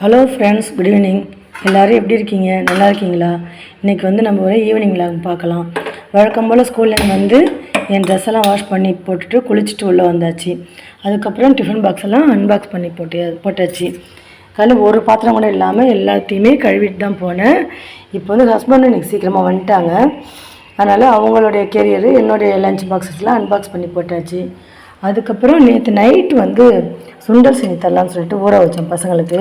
Hello friends, good evening. எல்லோரும் எப்படி இருக்கீங்க? நல்லா இருக்கீங்களா? இன்றைக்கி வந்து நம்ம ஒரு ஈவினிங் விலாக் பார்க்கலாம். வழக்கம் போல் ஸ்கூல்லேருந்து வந்து என் ட்ரெஸ்ஸெல்லாம் வாஷ் பண்ணி போட்டுட்டு குளிச்சுட்டு உள்ளே வந்தாச்சு. அதுக்கப்புறம் டிஃபன் பாக்ஸ் எல்லாம் அன்பாக்ஸ் பண்ணி போட்டாச்சு. காலையில் ஒரு பாத்திரம் கூட இல்லாமல் எல்லாத்தையுமே கழுவிட்டு தான் போனேன். இப்போ வந்து ஹஸ்பண்டும் இன்றைக்கி சீக்கிரமாக வந்துட்டாங்க. அதனால் அவங்களுடைய கேரியரு என்னுடைய லஞ்ச் பாக்ஸஸ்லாம் அன்பாக்ஸ் பண்ணி போட்டாச்சு. அதுக்கப்புறம் நேற்று நைட்டு வந்து சுண்டல் செஞ்சு தரலான்னு சொல்லிட்டு ஊற வச்சேன் பசங்களுக்கு.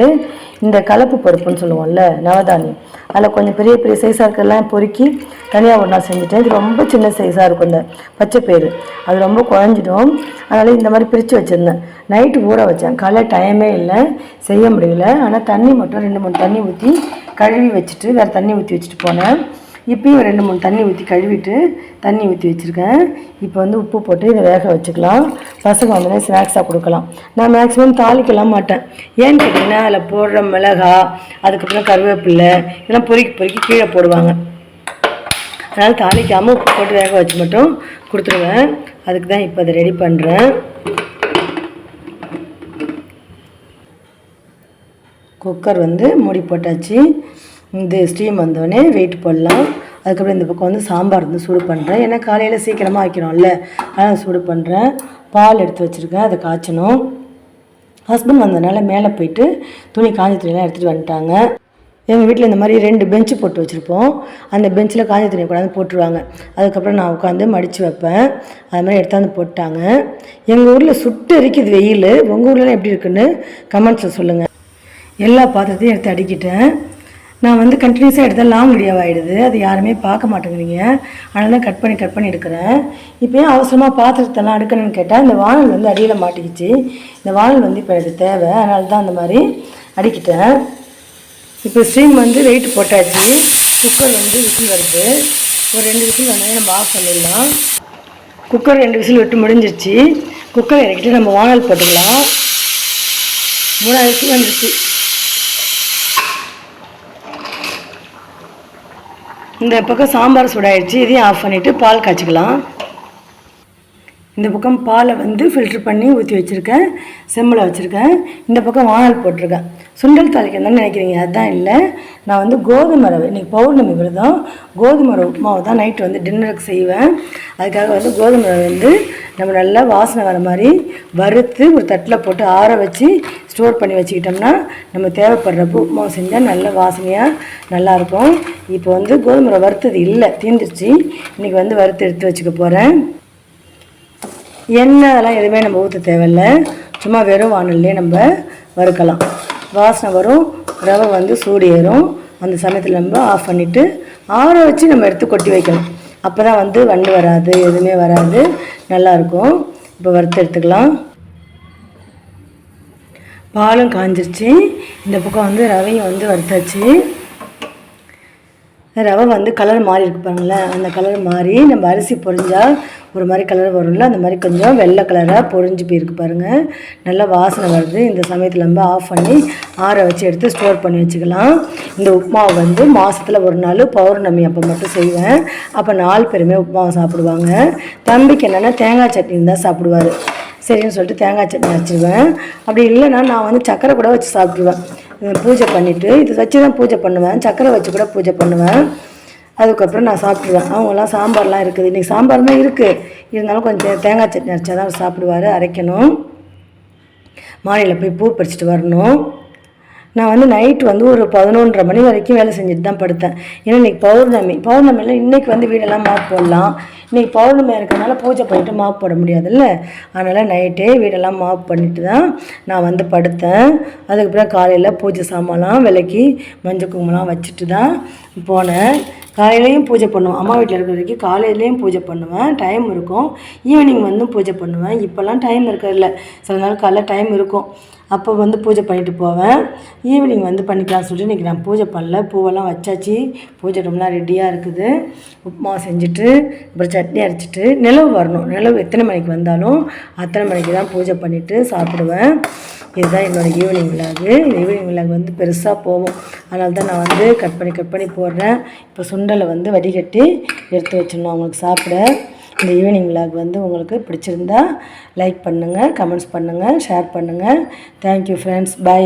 இந்த கலப்பு பருப்புன்னு சொல்லுவோம்ல, நவதானியம், அதில் கொஞ்சம் பெரிய பெரிய சைஸாக இருக்கிறதெல்லாம் பொறுக்கி தனியாக ஒரு நாள் செஞ்சுட்டேன். இது ரொம்ப சின்ன சைஸாக இருக்கும் இந்த பச்சை பயிறு, அது ரொம்ப குழஞ்சிடும். அதனால் இந்த மாதிரி பிரித்து வச்சுருந்தேன். நைட்டு ஊற வச்சேன். காலையில் டைமே இல்லை, செய்ய முடியல. ஆனால் தண்ணி மட்டும் 2-3 தண்ணி ஊற்றி கழுவி வச்சுட்டு வேறு தண்ணி ஊற்றி வச்சுட்டு போனேன். இப்போயும் 2-3 தண்ணி ஊற்றி கழுவிட்டு தண்ணி ஊற்றி வச்சுருக்கேன். இப்போ வந்து உப்பு போட்டு இதை வேக வச்சுக்கலாம். பசங்க வந்து ஸ்நாக்ஸாக கொடுக்கலாம். நான் மேக்ஸிமம் தாளிக்கலாம் மாட்டேன். ஏன்னு கேட்டிங்கன்னா அதில் போடுற மிளகா, அதுக்கப்புறம் கருவேப்பில்லை இதெல்லாம் பொறுக்கி கீழே போடுவாங்க. அதனால் தாளிக்காமல் உப்பு போட்டு வேக வச்சு மட்டும் கொடுத்துருவேன். அதுக்கு தான் இப்போ அதை ரெடி பண்ணுறேன். குக்கர் வந்து மூடி போட்டாச்சு. இந்த ஸ்டீம் வந்தோடனே வெயிட் போடலாம். அதுக்கப்புறம் இந்த பக்கம் வந்து சாம்பார் வந்து சூடு பண்ணுறேன். ஏன்னா காலையில் சீக்கிரமாக வைக்கிறோம்ல, அதனால் சூடு பண்ணுறேன். பால் எடுத்து வச்சுருக்கேன், அதை காய்ச்சணும். ஹஸ்பண்ட் வந்ததுனால மேலே போயிட்டு காஞ்ச துணியெல்லாம் எடுத்துகிட்டு வந்துட்டாங்க. எங்கள் வீட்டில் இந்த மாதிரி 2 பெஞ்சு போட்டு வச்சுருப்போம். அந்த பெஞ்சில் காஞ்ச துணியை கொண்டாந்து போட்டுருவாங்க. அதுக்கப்புறம் நான் உட்காந்து மடித்து வைப்பேன். அது மாதிரி எடுத்தாந்து போட்டாங்க. எங்கள் ஊரில் சுட்டு எரிக்குது வெயில். உங்கள் ஊர்லாம் எப்படி இருக்குன்னு கமெண்ட்ஸில் சொல்லுங்கள். எல்லா பாத்திரத்தையும் எடுத்து அடிக்கிட்டேன். நான் வந்து கண்டினியூஸாக எடுத்தால் லாங் வீடியோவாக ஆகிடுது. அது யாருமே பார்க்க மாட்டேங்கிறீங்க. அதனால தான் கட் பண்ணி எடுக்கிறேன். இப்போ ஏன் அவசரமாக பாத்திரத்தெல்லாம் அடுக்கணும்னு கேட்டால், இந்த வானல் வந்து அடியில் மாட்டிக்கிச்சு. இந்த வானல் வந்து இப்போ எனக்கு தேவை. அதனால தான் அந்த மாதிரி அடிக்கிட்டேன். இப்போ ஸ்டீம் வந்து வெயிட் போட்டாச்சு. குக்கர் வந்து விசில் வருது. ஒரு 2 விசில் வந்தாலே நம்ம ஆஃப் பண்ணிடலாம். குக்கர் 2 விசில் விட்டு முடிஞ்சிருச்சு. குக்கர் இறக்கிட்டு நம்ம வானல் போட்டுக்கலாம். 3 விசில் வந்துருச்சு. இந்த பக்கம் சாம்பார் சூடாயிடுச்சு. இதையும் ஆஃப் பண்ணிவிட்டு பால் காய்ச்சிக்கலாம். இந்த பக்கம் பாலை வந்து ஃபில்ட்ரு பண்ணி ஊற்றி வச்சுருக்கேன். செம்மில் வச்சுருக்கேன். இந்த பக்கம் வானல் போட்டிருக்கேன். சுண்டல் தாளிக்கணும்னு நினைக்கிறீங்க, அதுதான் இல்லை. நான் வந்து கோதுமை ரவை, இன்றைக்கி பௌர்ணமி விரதம், கோதுமை ரவை உப்புமாவை தான் நைட்டு வந்து டின்னருக்கு செய்வேன். அதுக்காக வந்து கோதுமை ரவை வந்து நம்ம நல்லா வாசனை வர மாதிரி வறுத்து ஒரு தட்டில் போட்டு ஆற வச்சு ஸ்டோர் பண்ணி வச்சுக்கிட்டோம்னா நம்ம தேவைப்படுறப்போ உப்புமாவை செஞ்சால் நல்ல வாசனையாக நல்லாயிருக்கும். இப்போ வந்து கோதுமை ரவை வறுத்தது இல்லை, தீர்ந்துருச்சு. இன்றைக்கி வந்து வறுத்து எடுத்து வச்சுக்க போகிறேன். எண்ணெய் அதெல்லாம் எதுவுமே நம்ம ஊற்ற தேவையில்லை. சும்மா வெறும் வானல்லே நம்ம வறுக்கலாம். வாசனை வரும், ரவை வந்து சூடு ஏறும். அந்த சமயத்தில் நம்ம ஆஃப் பண்ணிவிட்டு ஆற வச்சு நம்ம எடுத்து கொட்டி வைக்கணும். அப்போ தான் வந்து வண்டு வராது, எதுவுமே வராது, நல்லாயிருக்கும். இப்போ வறுத்து எடுத்துக்கலாம். பாலும் காஞ்சிருச்சு. இந்த பக்கம் வந்து ரவையும் வந்து வறுத்தாச்சு. ரவை வந்து கலர் மாறி இருக்கு பாருங்களேன். அந்த கலர் மாறி நம்ம அரிசி பொரிஞ்சால் ஒரு மாதிரி கலர் வரும்ல, அந்த மாதிரி கொஞ்சம் வெள்ளை கலராக பொரிஞ்சு போயிருக்கு பாருங்கள். நல்லா வாசனை வருது. இந்த சமயத்தில் நம்ம ஆஃப் பண்ணி ஆற வச்சு எடுத்து ஸ்டோர் பண்ணி வச்சுக்கலாம். இந்த உப்புமாவை வந்து மாதத்தில் ஒரு நாள் பௌர்ணமி அப்போ மட்டும் செய்வேன். அப்போ 4 பேருமே உப்புமாவை சாப்பிடுவாங்க. தம்பிக்கு என்னென்னா தேங்காய் சட்னி தான் சாப்பிடுவார். சரின்னு சொல்லிட்டு தேங்காய் சட்னி வச்சுருவேன். அப்படி இல்லைன்னா நான் வந்து சக்கரை கூட வச்சு சாப்பிடுவேன். பூஜை பண்ணிவிட்டு இது வச்சு தான் பூஜை பண்ணுவேன். சக்கரை வச்சு கூட பூஜை பண்ணுவேன். அதுக்கப்புறம் நான் சாப்பிடுவேன். அவங்களாம் சாம்பார்லாம் இருக்குது. இன்றைக்கி சாம்பார் தான் இருக்குது. இருந்தாலும் கொஞ்சம் தேங்காய் சட்னி அரைச்சா தான் சாப்பிடுவார். அரைக்கணும். மாலையில் போய் பூ பறிச்சிட்டு வரணும். நான் வந்து நைட்டு வந்து ஒரு 11:30 மணி வரைக்கும் வேலை செஞ்சுட்டு தான் படுத்தேன். ஏன்னா இன்றைக்கி பௌர்ணமியில் இன்றைக்கி வந்து வீடெல்லாம் மாப் போடலாம். இன்றைக்கி பௌர்ணமியாக இருக்கிறதுனால பூஜை பண்ணிவிட்டு மாப் போட முடியாதுல்ல. அதனால் நைட்டே வீடெல்லாம் மாப் பண்ணிவிட்டு தான் நான் வந்து படுத்தேன். அதுக்கப்புறம் காலையில் பூஜை சாமான்லாம் விளக்கி மஞ்சள் குங்குமம்லாம் வச்சுட்டு தான் போனேன். காலையிலையும் பூஜை பண்ணுவேன். அம்மா வீட்டில் இருக்கிற வரைக்கும் காலையிலையும் பூஜை பண்ணுவேன். டைம் இருக்கும். ஈவினிங் வந்து பூஜை பண்ணுவேன். இப்போல்லாம் டைம் இருக்கிறதில்ல. சில நாள் காலைல டைம் இருக்கும். அப்போ வந்து பூஜை பண்ணிட்டு போவேன். ஈவினிங் வந்து பண்ணிக்கலாம்னு சொல்லிட்டு இன்றைக்கி நான் பூஜை பண்ணல. பூவெல்லாம் வச்சாச்சு. பூஜை ரூம்லாம் ரெடியாக இருக்குது. உப்புமா செஞ்சுட்டு அப்புறம் சட்னி அரைச்சிட்டு நிலவு வரணும். நிலவு எத்தனை மணிக்கு வந்தாலும் அத்தனை மணிக்கு தான் பூஜை பண்ணிவிட்டு சாப்பிடுவேன். இதுதான் என்னோடய ஈவினிங் விலாகு. ஈவினிங் விலாக் வந்து பெருசாக போகும். அதனால தான் நான் வந்து கட் பண்ணி போடுறேன். இப்போ சுண்டலை வந்து வடிகட்டி எடுத்து வச்சிடணும் அவங்களுக்கு சாப்பிட. இந்த ஈவினிங் விலாக் வந்து உங்களுக்கு பிடிச்சிருந்தா லைக் பண்ணுங்கள், கமெண்ட்ஸ் பண்ணுங்கள், ஷேர் பண்ணுங்கள். Thank you friends. பை.